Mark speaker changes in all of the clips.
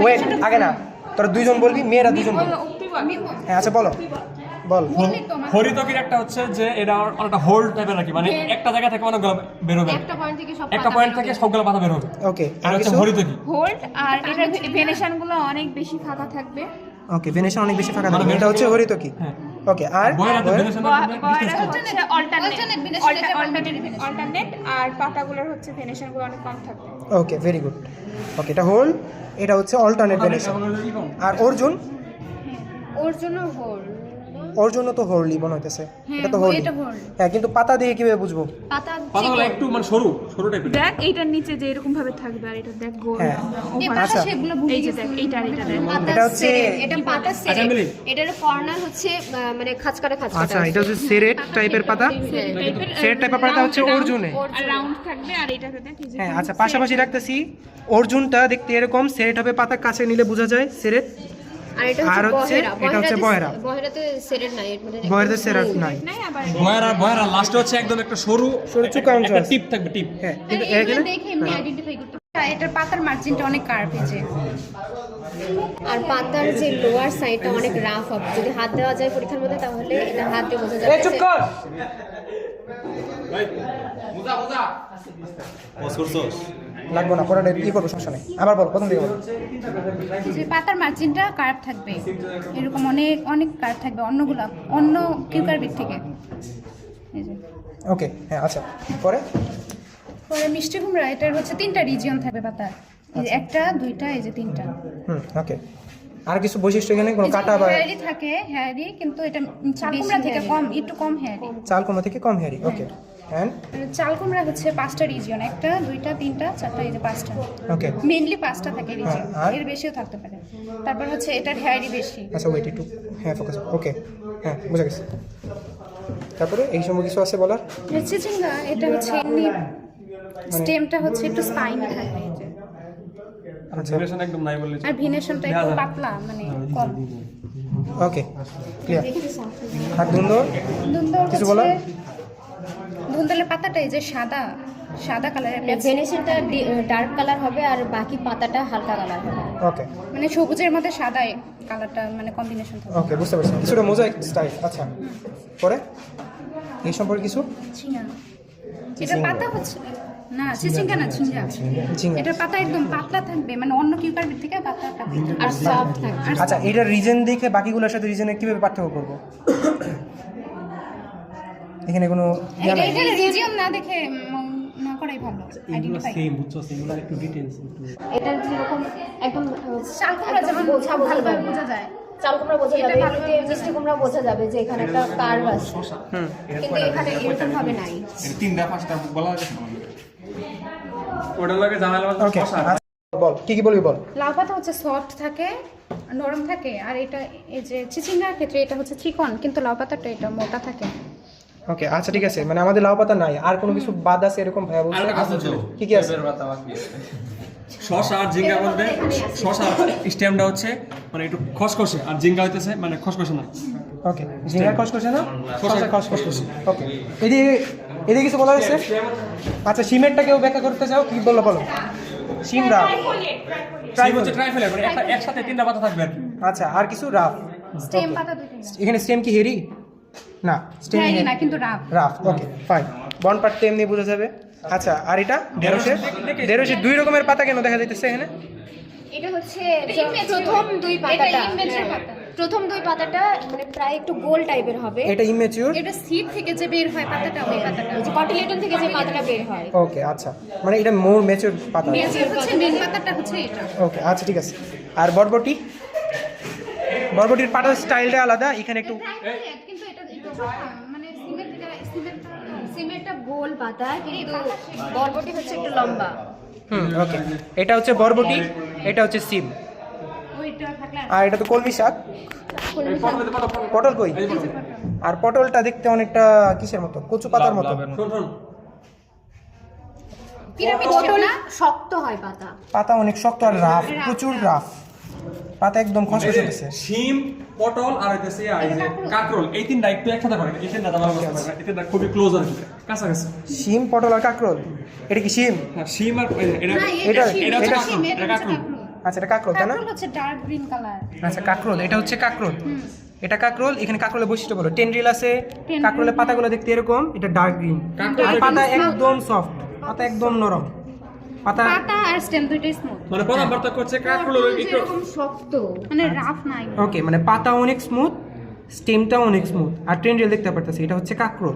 Speaker 1: Wait আগে না, তোরা দুইজন বলবি, মেয়েরা দুইজন বলবি। হ্যাঁ আচ্ছা বলো, বল।
Speaker 2: হরিতকির একটা হচ্ছে যে এটা অনেকটা হোল্ড টাইপের নাকি, মানে একটা জায়গা থেকে অনেকগুলো বের হবে, একটা পয়েন্ট থেকে সবগুলো পাতা বের হবে।
Speaker 1: ওকে,
Speaker 2: আর হচ্ছে হরিতকি
Speaker 3: হোল্ড, আর এটার ভেনেশন গুলো অনেক বেশি ফাঁকা থাকবে।
Speaker 1: ওকে, ভেনেশন অনেক বেশি ফাঁকা থাকবে, এটা হচ্ছে হরিতকি। ওকে, আর
Speaker 2: বয়রাতে ভেনেশন
Speaker 3: অল্টারনেট, আর পাতাগুলোর হচ্ছে ভেনেশন গুলো অনেক কম থাকবে।
Speaker 1: ওকে, ভেরি গুড। ওকে, এটা হোল, এটা হচ্ছে অল্টারনেট ভেনেশন। আর অর্জুন,
Speaker 3: ওর জন্য হোল্ড,
Speaker 1: ওর জন্য তো হোলই মনে হইতেছে, এটা তো হোল। হ্যাঁ, কিন্তু পাতা দিয়ে কিভাবে বুঝবো?
Speaker 2: পাতাগুলো একটু মানে সরু সরু টাইপের।
Speaker 3: দেখ এইটার নিচে যে এরকম ভাবে থাকবে, আর এটা দেখ গোল।
Speaker 1: হ্যাঁ আচ্ছা,
Speaker 3: এই যে দেখ এইটা আর এটা দেখ,
Speaker 1: এটা হচ্ছে
Speaker 4: এটা পাতা সেরেট, এটার কর্নার হচ্ছে মানে খাঁচকাটা খাঁচকাটা।
Speaker 1: আচ্ছা, এটা হচ্ছে সেরেট টাইপের পাতা। সেরেট টাইপের পাতা হচ্ছে অর্জুনে।
Speaker 3: আর রাউন্ড থাকবে, আর এটাতে দেখ এই যে।
Speaker 1: হ্যাঁ আচ্ছা, পাশাপাশি রাখতেছি। অর্জুনটা দেখতে এরকম, সেরেট হবে পাতা, কাছে নিলে বোঝা যায় সেরেট।
Speaker 4: আর এটা হচ্ছে বহেরা,
Speaker 1: এটা হচ্ছে বহেরা।
Speaker 4: বহেরাতে সেরেট নাই, মানে
Speaker 1: বহেরাতে সেরেট নাই।
Speaker 2: বয়রা লাস্টে হচ্ছে একদম একটা সরু
Speaker 1: সরু চুকা অংশ
Speaker 2: একটা
Speaker 1: আছে।
Speaker 2: টিপ থাকবে, টিপ।
Speaker 1: হ্যাঁ, কিন্তু
Speaker 3: এগুলো দেখে এমনি আইডেন্টিফাই করতে পারবে। এটার পাতার মার্জিনটা অনেক কার্ভ আছে,
Speaker 4: আর পাতার যে লোয়ার সাইডটা অনেক রাফ হবে। যদি হাত দেওয়া যায় পরীক্ষার মধ্যে, তাহলে এটা হাত দিয়ে বোঝা যাবে।
Speaker 1: চুপ কর। লাগবো না, পরে ই করবো, সমস্যা নেই। আবার বল, প্রথম দিকে বল।
Speaker 3: যে পাতার মার্জিনটা কার্ভ থাকবে, এরকম অনেক অনেক কার্ভ থাকবে অন্য কিউকারবিট থেকে। এই যে
Speaker 1: ওকে, হ্যাঁ আচ্ছা, পরে
Speaker 3: পরে মিষ্টি কুমড়া, এটার হচ্ছে 3টা রিজিয়ন থাকবে পাতার, এই যে 1টা 2টা, এই যে 3টা।
Speaker 1: ওকে, আর কিছু বৈশিষ্ট্য এখানে কোনো কাটা বা
Speaker 3: হেয়ারি থাকে, হেয়ারি, কিন্তু এটা চাল কুমড়া থেকে কম, একটু কম হেয়ারি।
Speaker 1: চাল কুমড়া থেকে কম হেয়ারি। ওকে, এন্ড
Speaker 3: চাল কুমড়া হচ্ছে 5টা রিজিয়ন, 1টা 2টা 3টা 4টা, এই যে 5টা,
Speaker 1: ওকে
Speaker 3: মেইনলি 5টা থাকে রিজিয়ন,
Speaker 1: আর?
Speaker 3: এর বেশিও থাকতে পারে। তারপর হচ্ছে এটার হেয়ারি বেশি।
Speaker 1: আচ্ছা, ওয়েট একটু, হ্যাঁ ফোকাস। ওকে, হ্যাঁ বুঝা গেছে। তারপরে এই সময় কিছু আছে বলার?
Speaker 3: চিচিঙ্গা, এটা হচ্ছে এমনি স্টেমটা হচ্ছে একটু স্পাইনি থাকবে, এই যে।
Speaker 1: আচ্ছা,
Speaker 2: ভেনেশন একদম নাই বললে
Speaker 3: আর ভিনেশনটা একটু পাতলা, মানে কম।
Speaker 1: ওকে, ক্লিয়ার। আর ধুন্দর
Speaker 3: ধুন্দর
Speaker 1: কিছু বলার?
Speaker 3: ধুন্দলের পাতাটা এই যে সাদা সাদা কালারের,
Speaker 4: ভেনেশনটা ডার্ক কালার হবে, আর বাকি পাতাটা হালকা কালার হবে।
Speaker 1: ওকে,
Speaker 3: মানে সবুজের মধ্যে সাদা কালারটা, মানে কম্বিনেশন থাকে।
Speaker 1: ওকে, বুঝতে পারছি, কিছুটা মোজাইক স্টাইল। আচ্ছা, পরে এই সম্পর্কে কিছু?
Speaker 3: ঝিঙ্গা, এটা পাতা হচ্ছে না, চিচিঙ্গা না, ঝিঙ্গা।
Speaker 1: ঝিঙ্গা।
Speaker 3: এটার পাতা একদম পাতলা থাকবে, মানে অন্য কিউকারবিট থেকে পাতাটা
Speaker 4: আর সফট থাকবে।
Speaker 1: আচ্ছা, এটার রিজন দেখে বাকিগুলোর সাথে রিজনের কিভাবে পার্থক্য করব? এখানে কোনো
Speaker 3: এটা রিজিয়ন না দেখে না করাই ভালো, আইডেন্টিফাই।
Speaker 4: এটা যেরকম একদম
Speaker 3: চাল কুমড়া যেমন ভালোভাবে বোঝা যায়,
Speaker 4: চাল কুমড়া বোঝা
Speaker 3: এটা
Speaker 4: যাবে,
Speaker 3: ভালোভাবে
Speaker 4: এটাতে মিষ্টি কুমড়া বোঝা যাবে যে এখানে একটা কার্ভ আছে, কিন্তু এখানে এরকম ভাবে নাই।
Speaker 2: তিনটা পাঁচটা বলা যায় ওটা লাগে ঝামেলা।
Speaker 1: ওকে, বল কি কি বলবি বল।
Speaker 3: লাউ পাতা হচ্ছে সফট থাকে, নরম থাকে, আর এটা এই যে চিচিঙ্গার ক্ষেত্রে এটা হচ্ছে চিকন, কিন্তু লাউ পাতাটা এটা মোটা থাকে।
Speaker 1: ওকে, আচ্ছা ঠিক আছে, মানে আমাদের লাউ পাতা নাই, আর কোনো কিছু বাদ আছে এরকম ভাই বলছে? কি কি আছে?
Speaker 2: শসা আর জিঙ্গা বলতে, শসা স্টেমটা হচ্ছে মানে একটু খসখসে, আর জিঙ্গা হইতেছে মানে খসখসে না।
Speaker 1: ওকে, জিঙ্গা খসখসে না, শসা খসখসে। ওকে, এদিকে কিছু বলা হয়েছে? আচ্ছা, সিমেন্টটা কেউ ব্যাখ্যা করতে চাও? কি বললো বলো। সিমরা
Speaker 2: ট্রাই হচ্ছে ট্রাইফেলের, মানে একসাথে তিনটা পাতা থাকবে আর কি।
Speaker 1: আচ্ছা, আর কিছু? রাফ।
Speaker 3: স্টেম পাতা দুটো
Speaker 1: এখানে স্টেম কি হেরি? না, স্টেম
Speaker 3: না, কিন্তু রাফ।
Speaker 1: রাফ। ওকে, ফাইন, বন পার্ট এমনি বোঝা যাবে। আচ্ছা, আর এটা ঢেঁড়সের 2 রকমের পাতা কেন দেখা যাইতেছে এখানে?
Speaker 4: এটা হচ্ছে প্রথম দুই পাতাটা, প্রথম দুই পাতাটা মানে প্রায় একটু গোল টাইপের হবে।
Speaker 1: এটা ইমেচিউর।
Speaker 3: এটা সিড থেকে যে বের হয় পাতাটা, ওই পাতাটা
Speaker 4: যে কটিলেটন থেকে যে পাতাটা বের হয়।
Speaker 1: ওকে, আচ্ছা, মানে এটা মোর ম্যাচিউর পাতা।
Speaker 3: মেজর হচ্ছে মেন পাতাটা হচ্ছে এটা।
Speaker 1: ওকে, আচ্ছা ঠিক আছে। আর বরবটি, বরবটির পাতার স্টাইলটা আলাদা, এখানে একটু
Speaker 3: কিন্তু এটা একটু মানে
Speaker 4: সিমেন্টটা গোল পাতা, কিন্তু বরবটি হচ্ছে একটু লম্বা।
Speaker 1: ওকে, এটা হচ্ছে বরবটি, এটা হচ্ছে সিম,
Speaker 3: ওইটা থাকলে
Speaker 1: আর এটা তো কলমি শাক। পটল কই? আর পটলটা দেখতে অনেকটা কিসের মতো? কচু পাতার মতো।
Speaker 3: পিরামিড
Speaker 4: পটল
Speaker 3: না,
Speaker 4: শক্ত হয় পাতা,
Speaker 1: পাতা অনেক শক্ত আর রাফ, প্রচুর রাফ পাতা, একদম খসখসে হয়েছে।
Speaker 2: শিম, পটল আর হইতেছে এই যে কাকরোল, এই তিনটা একটু একসাথে করে, এই তিনটা ভালো বুঝতে পারবে, এই তিনটা খুবই ক্লোজ আর কি, কাছাকাছি।
Speaker 1: শিম, পটল আর কাকরোল, এটা কি শিম?
Speaker 2: হ্যাঁ, শিম আর এটা
Speaker 3: না,
Speaker 1: এটা
Speaker 3: শিম,
Speaker 2: এটা হচ্ছে
Speaker 3: শিম,
Speaker 2: কাকরোল, এটা কাকরোল।
Speaker 1: আচ্ছা এটা কাকরোল তাই না?
Speaker 3: কাঁকরোল হচ্ছে ডার্ক গ্রিন কালার।
Speaker 1: আচ্ছা কাকরোল, এটা হচ্ছে কাকরোল। এটা কাকরোল। এখানে কাকরোলের বৈশিষ্ট্য বলো। টেন্ড্রিল আছে,
Speaker 3: টেন্ড্রিল,
Speaker 1: কাকরোলের পাতাগুলো দেখতে এরকম, এটা ডার্ক গ্রিন। আর পাতা একদম সফট, পাতা একদম নরম। পাতা
Speaker 3: আর স্টেম দুইটাই স্মুথ,
Speaker 2: মানে প্রধান পার্থক্য হচ্ছে কাকরোল একটু
Speaker 4: এরকম শক্ত,
Speaker 3: মানে রাফ নাই।
Speaker 1: ওকে, মানে পাতা অনেক স্মুথ, স্টেমটাও অনেক স্মুথ। আর টেন্ড্রিল দেখতে পারতেছি, এটা হচ্ছে কাকরোল।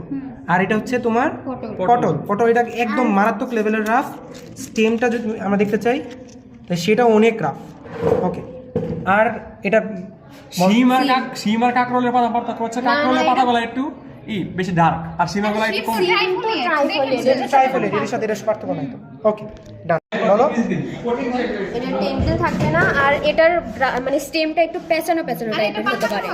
Speaker 1: আর এটা হচ্ছে তোমার পটল। পটল এটা একদম মারাত্মক লেভেলের রাফ। স্টেমটা যদি আমরা দেখতে চাই তো সেটা অনেক রাফ। ওকে, আর এটা
Speaker 2: শিম আর কাকরোলের প্রধান পার্থক্য হচ্ছে কাকরোলের পাতাগুলো একটু বেশি ডার্ক আর শিমাগুলো একটু কম।
Speaker 1: ট্রাইফোলেট, এর সাথে এটা পার্থক্য নাই তো। ওকে ডান, বলো।
Speaker 4: এটা টেন্ডেল থাকবে না, আর এটার মানে স্টেমটা একটু পেঁচানো পেঁচানো টাইপের হতে পারে।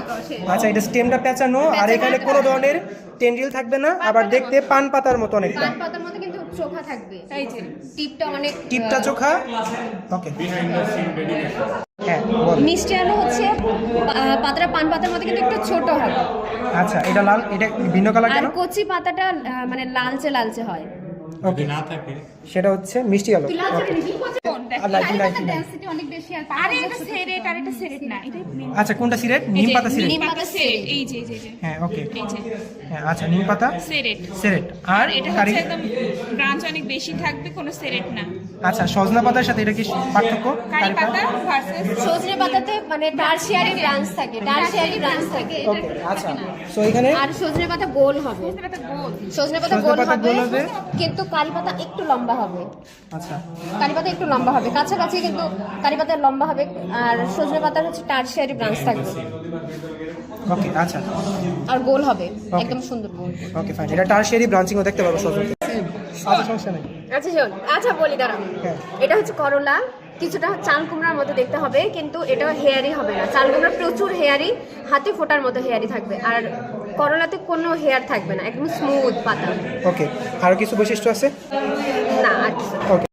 Speaker 1: আচ্ছা, এটা স্টেমটা পেঁচানো, আর এখানে কোনো ধরনের টেন্ড্রিল থাকবে না। আবার দেখতে পান পাতার মতো অনেকটা,
Speaker 4: পান পাতার মতো কিন্তু চোখা থাকবে, এই যে টিপটা অনেক
Speaker 1: টিপটা চোখা। ওকে হ্যাঁ বল।
Speaker 4: মিষ্টি আলু হচ্ছে পাতাটা পান পাতার মতো কিন্তু একটু ছোট হবে।
Speaker 1: আচ্ছা এটা লাল, এটা ভিন্ন কালার
Speaker 4: আর
Speaker 1: কেন?
Speaker 4: কচি পাতাটা মানে লালচে লালচে হয়।
Speaker 1: ওকে, সেটা হচ্ছে মিষ্টি আলু। আর লাইটি লাইটি নাই।
Speaker 3: ডেনসিটি অনেক বেশি। আর এটা সেরেট আর এটা সেরেট না, এটা
Speaker 1: আচ্ছা কোনটা সিরেট? নিম পাতা সিরেট।
Speaker 3: নিম পাতা সেরেট। এই যে
Speaker 1: হ্যাঁ ওকে, হ্যাঁ আচ্ছা নিম পাতা
Speaker 5: সেরেট।
Speaker 1: সিরেট। আর
Speaker 5: এটা
Speaker 1: কারি,
Speaker 5: হচ্ছে একদম ব্রাঞ্চ অনেক বেশি থাকবে, কোনো সেরেট না।
Speaker 1: আচ্ছা সজনা পাতার সাথে এটা কি পার্থক্য?
Speaker 5: কারি পাতা ভার্সেস
Speaker 4: সজনে পাতাতে মানে টারশিয়ারি ব্রাঞ্চ থাকে, টারশিয়ারি ব্রাঞ্চ থাকে।
Speaker 1: ওকে আচ্ছা, সো এখানে
Speaker 4: আর সজনে পাতা গোল হবে, সজনে পাতা গোল
Speaker 1: পাতা গোল
Speaker 4: হবে,
Speaker 1: হবে।
Speaker 4: কিন্তু কারি পাতা একটু লম্বা হবে।
Speaker 1: আচ্ছা
Speaker 4: কারি পাতা একটু লম্বা হবে, কাছাকাছি, কিন্তু কারি পাতা লম্বা হবে। আর সজনে পাতার হচ্ছে টারশিয়ারি ব্রাঞ্চ থাকবে,
Speaker 1: ওকে আচ্ছা
Speaker 4: আর গোল হবে, একদম সুন্দর গোল।
Speaker 1: Okay fine. এটা টারশিয়ারি ব্রাঞ্চিংও দেখতে পারো সজনাতে। আচ্ছা সমস্যা নেই।
Speaker 4: আচ্ছা শোন, আচ্ছা বলি দাঁড়া।
Speaker 1: হ্যাঁ।
Speaker 4: এটা হচ্ছে করলা, কিছুটা চাল কুমড়ার মতো দেখতে হবে, কিন্তু এটা হেয়ারি হবে না। চাল কুমড়া প্রচুর হেয়ারি, হাতে ফোটার মতো হেয়ারি থাকবে, আর করলাতে কোনো হেয়ার থাকবে না, একদম স্মুথ পাতা।
Speaker 1: ওকে, আরো কিছু বৈশিষ্ট্য আছে?
Speaker 4: না আর কিছু না।
Speaker 1: ওকে।